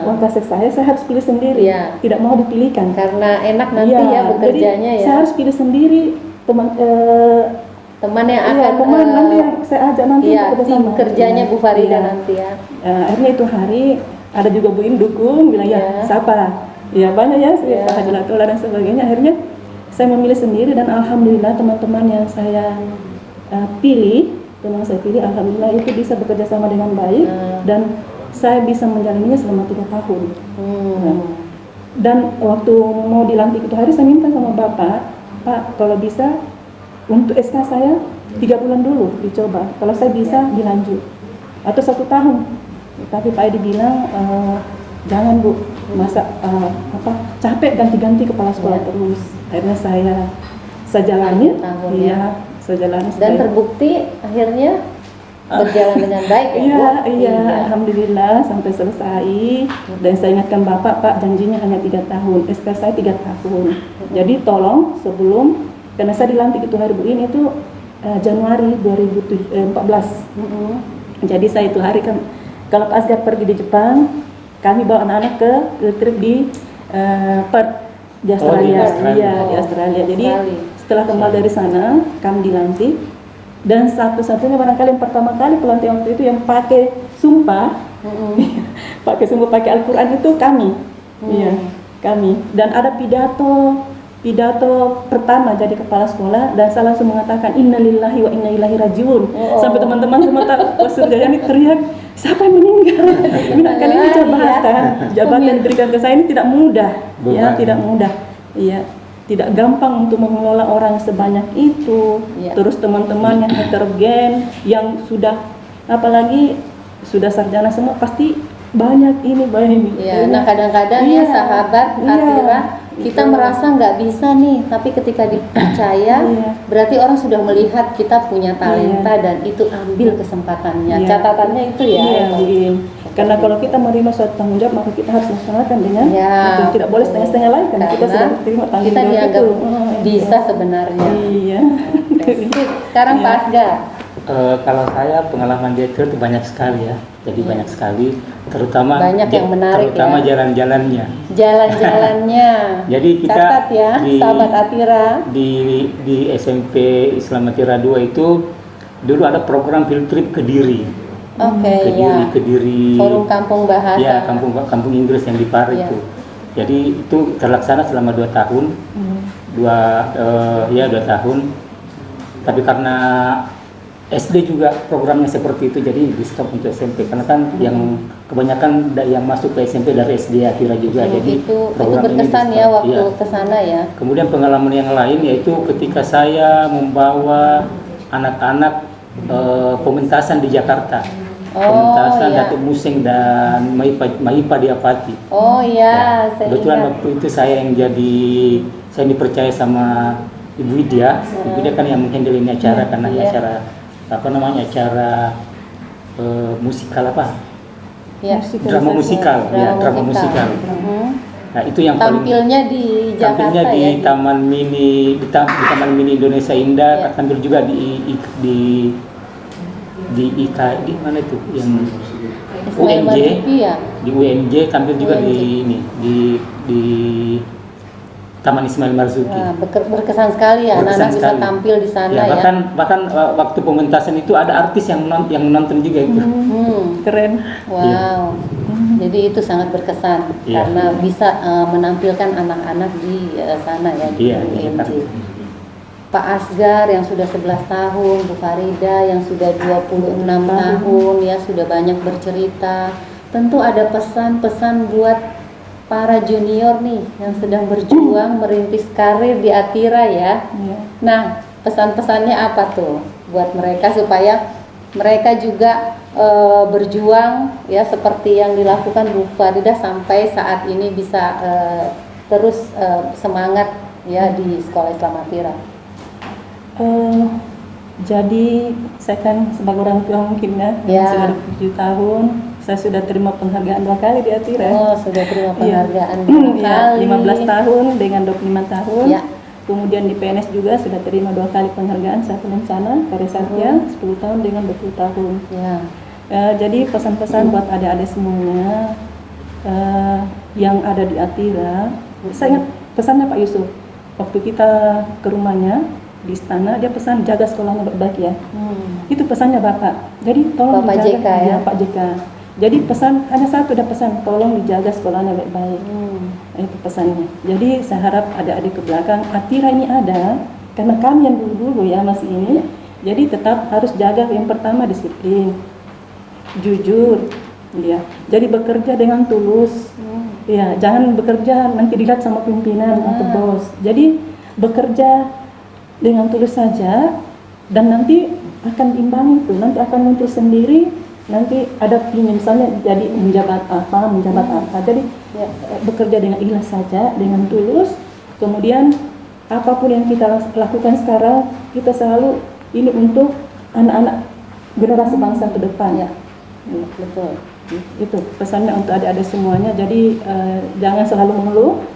wakasek saya harus pilih sendiri. Tidak mau dipilihkan.
Karena enak nanti bekerjanya
jadi, saya harus pilih sendiri teman
yang akan
teman nanti yang saya ajak nanti
tim kerjanya Bu Farida nanti ya.
Akhirnya itu hari ada juga Bu In dukung, bilang siapa? Ya banyak ya, Pak Haji Latola dan sebagainya. Akhirnya saya memilih sendiri dan alhamdulillah teman-teman yang saya pilih, alhamdulillah itu bisa bekerja sama dengan baik dan saya bisa menjalaninya selama 3 tahun. Dan waktu mau dilantik itu hari saya minta sama Bapak, Pak kalau bisa untuk SK saya 3 bulan dulu dicoba, kalau saya bisa dilanjut atau 1 tahun. Tapi Pak Edi bilang jangan Bu, masa capek ganti-ganti kepala sekolah terus. Akhirnya saya jalani, saya jalani.
Dan terbukti akhirnya berjalan dengan baik ya Bu?
Iya, alhamdulillah sampai selesai. Dan saya ingatkan Bapak, Pak janjinya hanya 3 tahun, SK saya 3 tahun. Jadi tolong sebelum, karena saya dilantik itu hari Bu In itu Januari 2014. Jadi saya itu hari kan, kalau Pak Asgar pergi di Jepang, kami bawa anak-anak ke trip di Perth di Australia. Di Australia. Jadi setelah kembali dari sana, kami dilantik. Dan satu-satunya barangkali yang pertama kali pelantikan waktu itu yang pakai sumpah, pakai Al-Quran itu kami. Iya, kami. Dan ada pidato pertama jadi kepala sekolah dan saya langsung mengatakan innalillahi wa inna ilaihi rajiun. Sampai teman-teman semua Jayani teriak, siapa yang meninggal? Kali ini jabatan diberikan ke saya ini tidak mudah. Ya, tidak mudah. Iya, tidak gampang untuk mengelola orang sebanyak itu. Terus teman-teman yang heterogen, yang sudah apalagi sudah sarjana semua pasti banyak ini.
Nah kadang-kadang ya sahabat Atira, kita merasa nggak bisa nih, tapi ketika dipercaya berarti orang sudah melihat kita punya talenta dan itu ambil kesempatannya. Catatannya itu ya.
Karena kalau kita menerima suatu tanggung jawab maka kita harus melaksanakan dengan tidak boleh setengah-setengah lagi karena kita sudah terima tanggung jawab itu. Kita dianggap
bisa sebenarnya.
Iya.
Sekarang Pak Asgar.
Kalau saya pengalaman di Atira itu banyak sekali ya. Jadi banyak sekali, terutama
banyak yang menarik
jalan-jalannya.
Jalan-jalannya.
Jadi kita
catat ya, sahabat Atira.
Di SMP Islam Atira 2 itu dulu ada program field trip ke Kediri. Kediri.
Forum Kampung Bahasa.
Ya, kampung Inggris yang di Par itu. Jadi itu terlaksana selama 2 tahun. 2 tahun. Tapi karena SD juga programnya seperti itu, jadi di stop untuk SMP karena kan yang kebanyakan yang masuk ke SMP dari SD Atira juga. Jadi
itu berkesan ya waktu kesana ya.
Kemudian pengalaman yang lain yaitu ketika saya membawa anak-anak pementasan di Jakarta. Pementasan Datuk Museng dan Maipa Diapati. Kebetulan waktu itu saya dipercaya sama Ibu Widya. Ibu Widya kan yang menghandle ini acara karena acara musikal drama musikal. Nah, itu yang
tampilnya di Jakarta
tampilnya di
ya.
Taman Mini di Taman Mini Indonesia Indah, tampil juga di mana itu yang
Ismail
UNJ
Marzuki ya.
di UNJ, tampil juga di Taman Ismail Marzuki.
Nah, berkesan sekali ya anak-anak bisa tampil di sana ya.
Bahkan waktu pementasan itu ada artis yang menonton juga itu.
Keren.
Wow. Jadi itu sangat berkesan karena bisa menampilkan anak-anak di sana ya di UNJ. Pak Asgar yang sudah 11 tahun, Bu Farida yang sudah 26 tahun ya, sudah banyak bercerita. Tentu ada pesan-pesan buat para junior nih yang sedang berjuang merintis karir di Atira ya. Nah, pesan-pesannya apa tuh buat mereka supaya mereka juga berjuang ya seperti yang dilakukan Bu Farida sampai saat ini bisa terus semangat ya di Sekolah Islam Atira.
Jadi saya kan sebagai orang tua mungkin sudah 27 tahun. Saya sudah terima penghargaan 2 kali di Atira.
Oh, sudah terima penghargaan 2 kali.
15 tahun dengan 25 tahun.
Ya.
Kemudian di PNS juga sudah terima 2 kali penghargaan, satu lencana, Karya Satya, 10 tahun dengan 20 tahun.
Ya.
Jadi pesan-pesan buat adik-adik semuanya yang ada di Atira. Saya ingat pesannya Pak Yusuf. Waktu kita ke rumahnya di istana, dia pesan jaga sekolahnya baik-baik ya. Itu pesannya Bapak. Jadi tolong
Bapak
dijaga,
JK ya.
Pak JK. Jadi pesan hanya satu, udah pesan tolong dijaga sekolahnya baik-baik. Itu pesannya. Jadi saya harap adik-adik ke belakang Atira ini ada karena kami yang dulu ya masih ini. Jadi tetap harus jaga yang pertama disiplin, jujur, ya. Jadi bekerja dengan tulus, ya. Jangan bekerja nanti dilihat sama pimpinan atau bos. Jadi bekerja dengan tulus saja dan nanti akan diimbangi itu, nanti akan muncul sendiri. Nanti ada misalnya jadi menjabat apa. Jadi bekerja dengan ikhlas saja, dengan tulus. Kemudian apapun yang kita lakukan sekarang, kita selalu ini untuk anak-anak generasi bangsa ke depan. Ya, betul. Itu pesannya untuk adik-adik semuanya. Jadi jangan selalu mengeluh.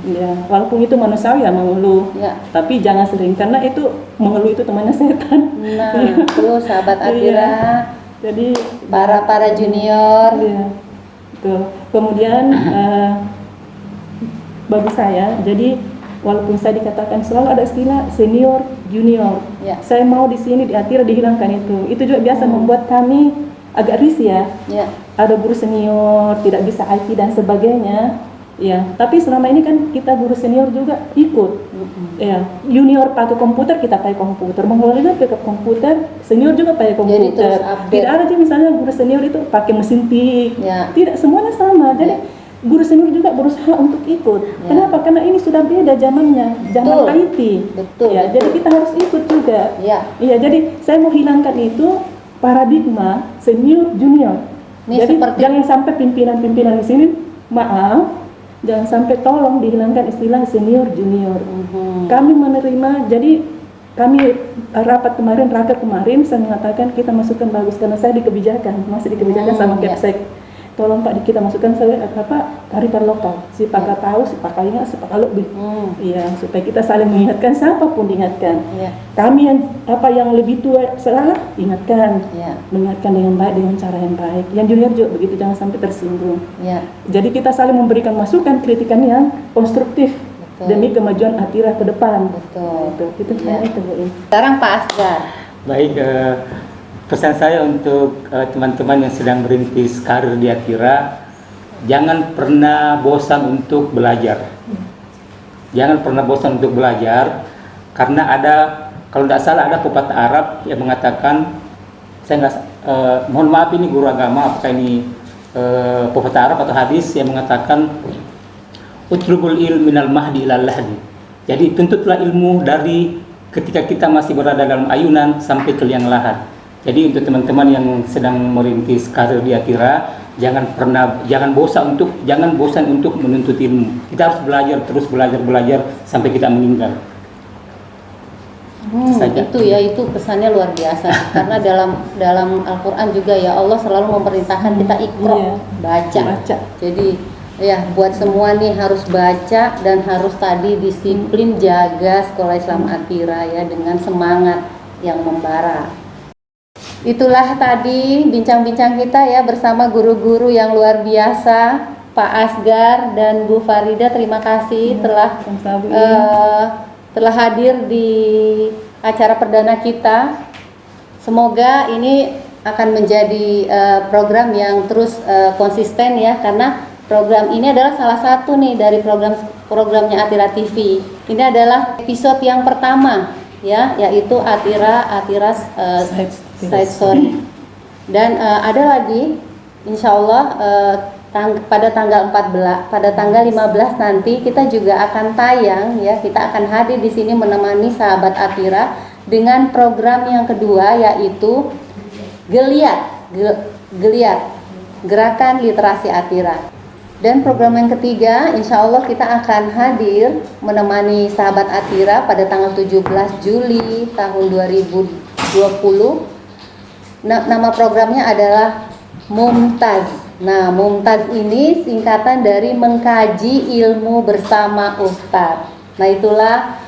Ya, walaupun itu manusiawi ya mengeluh. Ya. Tapi jangan sering karena itu mengeluh itu temannya setan.
Nah, itu sahabat Atira.
Jadi
para junior.
Iya. Tuh. Kemudian bagi saya, jadi walaupun saya dikatakan selalu ada istilah senior, junior. Ya. Saya mau di sini di Atira dihilangkan itu. Itu juga biasa membuat kami agak risih ya. Ya. Ada guru senior tidak bisa IT dan sebagainya. Ya, tapi selama ini kan kita guru senior juga ikut. Ya, junior pakai komputer, kita pakai komputer. Mengelola juga pakai komputer, senior juga pakai komputer. Tidak ada aja misalnya guru senior itu pakai mesin tik. Ya. Tidak, semuanya sama. Jadi guru senior juga berusaha untuk ikut. Ya. Kenapa? Karena ini sudah beda zamannya, zaman IT. Betul. Ya, jadi kita harus ikut juga. Ya. Iya, jadi saya mau hilangkan itu paradigma senior junior. Ini jadi jangan sampai pimpinan-pimpinan di sini maaf. Jangan sampai tolong dihilangkan istilah senior junior. Kami menerima, jadi kami rapat kemarin saya mengatakan kita masukkan bagus karena saya di kebijakan, masih di kebijakan sama Kepsek. Tolong Pak kita masukkan saya kearifan lokal. Si Pak tahu, si Pak ingat, si Pak lebih. Iya, supaya kita saling mengingatkan siapapun diingatkan. Kami yang lebih tua salah ingatkan. Mengingatkan dengan baik dengan cara yang baik. Yang junior juga begitu, jangan sampai tersinggung. Jadi kita saling memberikan masukan, kritikan yang konstruktif. Demi kemajuan Atira ke depan. Betul. Itu Bu.
Sekarang Pak Asgar.
Baik, pesan saya untuk teman-teman yang sedang merintis karir di Atira, jangan pernah bosan untuk belajar. Jangan pernah bosan untuk belajar, karena ada, kalau tidak salah ada pepatah Arab yang mengatakan, mohon maaf ini guru agama, apakah ini pepatah Arab atau hadis yang mengatakan, utlubul ilm minal mahdi ilal lahdi. Jadi tuntutlah ilmu dari ketika kita masih berada dalam ayunan sampai ke liang lahat. Jadi untuk teman-teman yang sedang merintis karir di Atira, jangan bosan untuk menuntut ilmu. Kita harus terus belajar sampai kita meninggal.
Itu pesannya luar biasa. Karena dalam Al-Quran juga ya Allah selalu memerintahkan kita iqra, baca. Jadi Ya, buat semua nih harus baca dan harus tadi disiplin jaga Sekolah Islam Atira ya dengan semangat yang membara. Itulah tadi bincang-bincang kita ya bersama guru-guru yang luar biasa, Pak Asgar dan Bu Farida. Terima kasih telah hadir di acara perdana kita. Semoga ini akan menjadi program yang terus konsisten ya, karena program ini adalah salah satu nih dari programnya Atira TV. Ini adalah episode yang pertama ya, yaitu Atira Side Story. Dan ada lagi insya Allah pada tanggal 15 nanti kita juga akan tayang ya, kita akan hadir di sini menemani sahabat Atira dengan program yang kedua, yaitu Geliat Gerakan Literasi Atira. Dan program yang ketiga, insya Allah kita akan hadir menemani sahabat Atira pada tanggal 17 Juli tahun 2020. Nama programnya adalah Mumtaz. Nah, Mumtaz ini singkatan dari mengkaji ilmu bersama Ustadz. Nah, itulah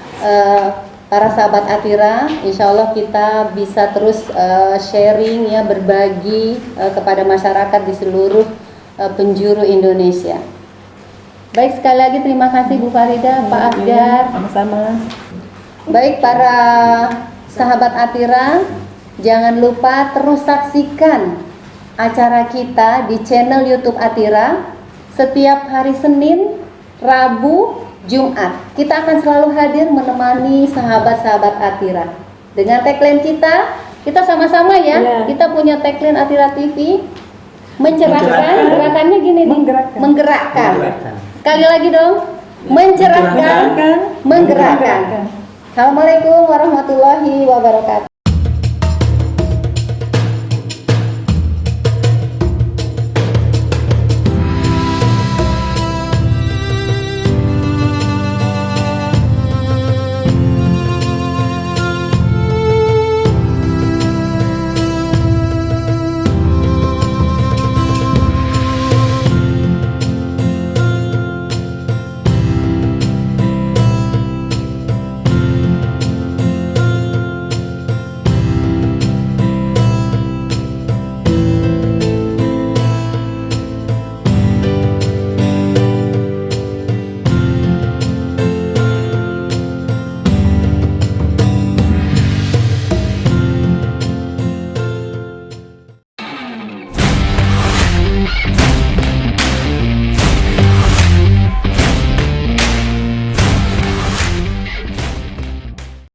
para sahabat Atira, insya Allah kita bisa terus sharing ya, berbagi kepada masyarakat di seluruh penjuru Indonesia. Baik, sekali lagi terima kasih Bu Farida, Pak Asgar.
Sama-sama.
Baik para sahabat Atira, jangan lupa terus saksikan acara kita di channel YouTube Atira setiap hari Senin, Rabu, Jumat. Kita akan selalu hadir menemani sahabat-sahabat Atira. Dengan tagline kita sama-sama ya. Kita punya tagline Atira TV, mencerahkan, gerakannya gini nih, menggerakkan. Sekali lagi dong, mencerahkan, menggerakkan. Assalamualaikum warahmatullahi wabarakatuh.